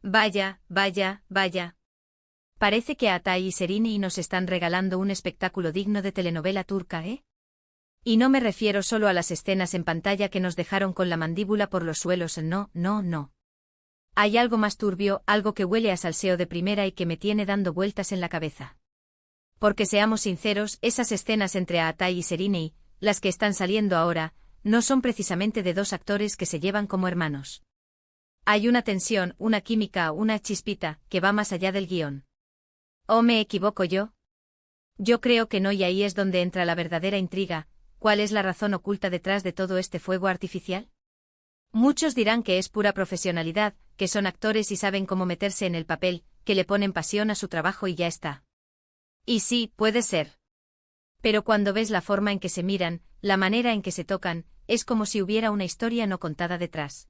Vaya, vaya, vaya. Parece que Atay y Serini nos están regalando un espectáculo digno de telenovela turca, ¿eh? Y no me refiero solo a las escenas en pantalla que nos dejaron con la mandíbula por los suelos, no, no, no. Hay algo más turbio, algo que huele a salseo de primera y que me tiene dando vueltas en la cabeza. Porque seamos sinceros, esas escenas entre Atay y Serini, las que están saliendo ahora, no son precisamente de dos actores que se llevan como hermanos. Hay una tensión, una química, una chispita, que va más allá del guión. ¿O me equivoco yo? Yo creo que no, y ahí es donde entra la verdadera intriga. ¿Cuál es la razón oculta detrás de todo este fuego artificial? Muchos dirán que es pura profesionalidad, que son actores y saben cómo meterse en el papel, que le ponen pasión a su trabajo y ya está. Y sí, puede ser. Pero cuando ves la forma en que se miran, la manera en que se tocan, es como si hubiera una historia no contada detrás.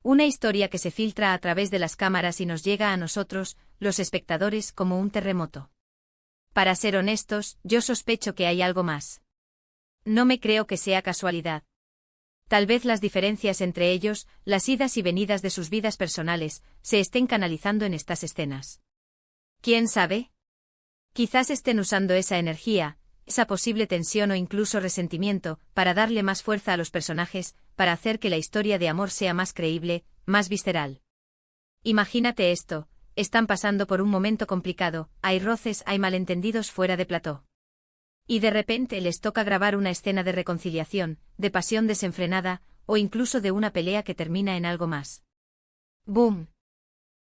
Una historia que se filtra a través de las cámaras y nos llega a nosotros, los espectadores, como un terremoto. Para ser honestos, yo sospecho que hay algo más. No me creo que sea casualidad. Tal vez las diferencias entre ellos, las idas y venidas de sus vidas personales, se estén canalizando en estas escenas. ¿Quién sabe? Quizás estén usando esa energía, esa posible tensión o incluso resentimiento, para darle más fuerza a los personajes, para hacer que la historia de amor sea más creíble, más visceral. Imagínate esto, están pasando por un momento complicado, hay roces, hay malentendidos fuera de plató. Y de repente les toca grabar una escena de reconciliación, de pasión desenfrenada, o incluso de una pelea que termina en algo más. ¡Boom!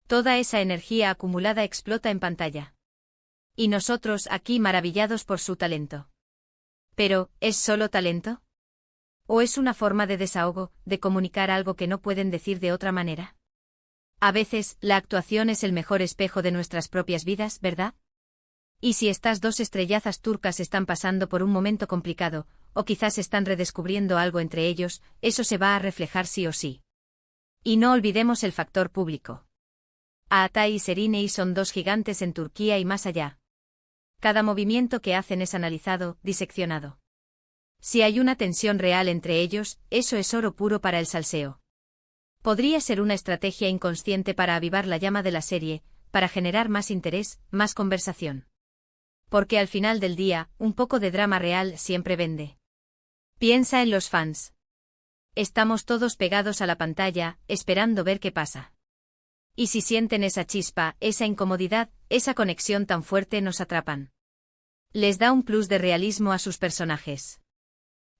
Toda esa energía acumulada explota en pantalla. Y nosotros aquí maravillados por su talento. Pero, ¿es solo talento? ¿O es una forma de desahogo, de comunicar algo que no pueden decir de otra manera? A veces, la actuación es el mejor espejo de nuestras propias vidas, ¿verdad? Y si estas dos estrellazas turcas están pasando por un momento complicado, o quizás están redescubriendo algo entre ellos, eso se va a reflejar sí o sí. Y no olvidemos el factor público. Atay y Serini son dos gigantes en Turquía y más allá. Cada movimiento que hacen es analizado, diseccionado. Si hay una tensión real entre ellos, eso es oro puro para el salseo. Podría ser una estrategia inconsciente para avivar la llama de la serie, para generar más interés, más conversación. Porque al final del día, un poco de drama real siempre vende. Piensa en los fans. Estamos todos pegados a la pantalla, esperando ver qué pasa. Y si sienten esa chispa, esa incomodidad, esa conexión tan fuerte, nos atrapan. Les da un plus de realismo a sus personajes.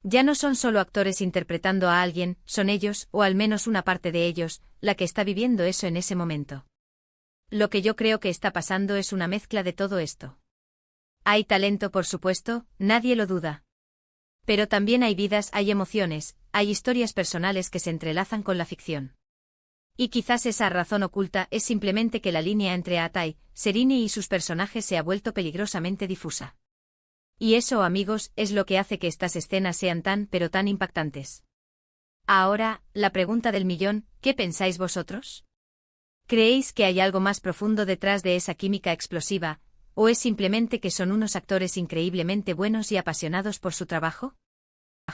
Ya no son solo actores interpretando a alguien, son ellos, o al menos una parte de ellos, la que está viviendo eso en ese momento. Lo que yo creo que está pasando es una mezcla de todo esto. Hay talento, por supuesto, nadie lo duda. Pero también hay vidas, hay emociones, hay historias personales que se entrelazan con la ficción. Y quizás esa razón oculta es simplemente que la línea entre Atay, Serini y sus personajes se ha vuelto peligrosamente difusa. Y eso, amigos, es lo que hace que estas escenas sean tan pero tan impactantes. Ahora, la pregunta del millón, ¿qué pensáis vosotros? ¿Creéis que hay algo más profundo detrás de esa química explosiva, o es simplemente que son unos actores increíblemente buenos y apasionados por su trabajo?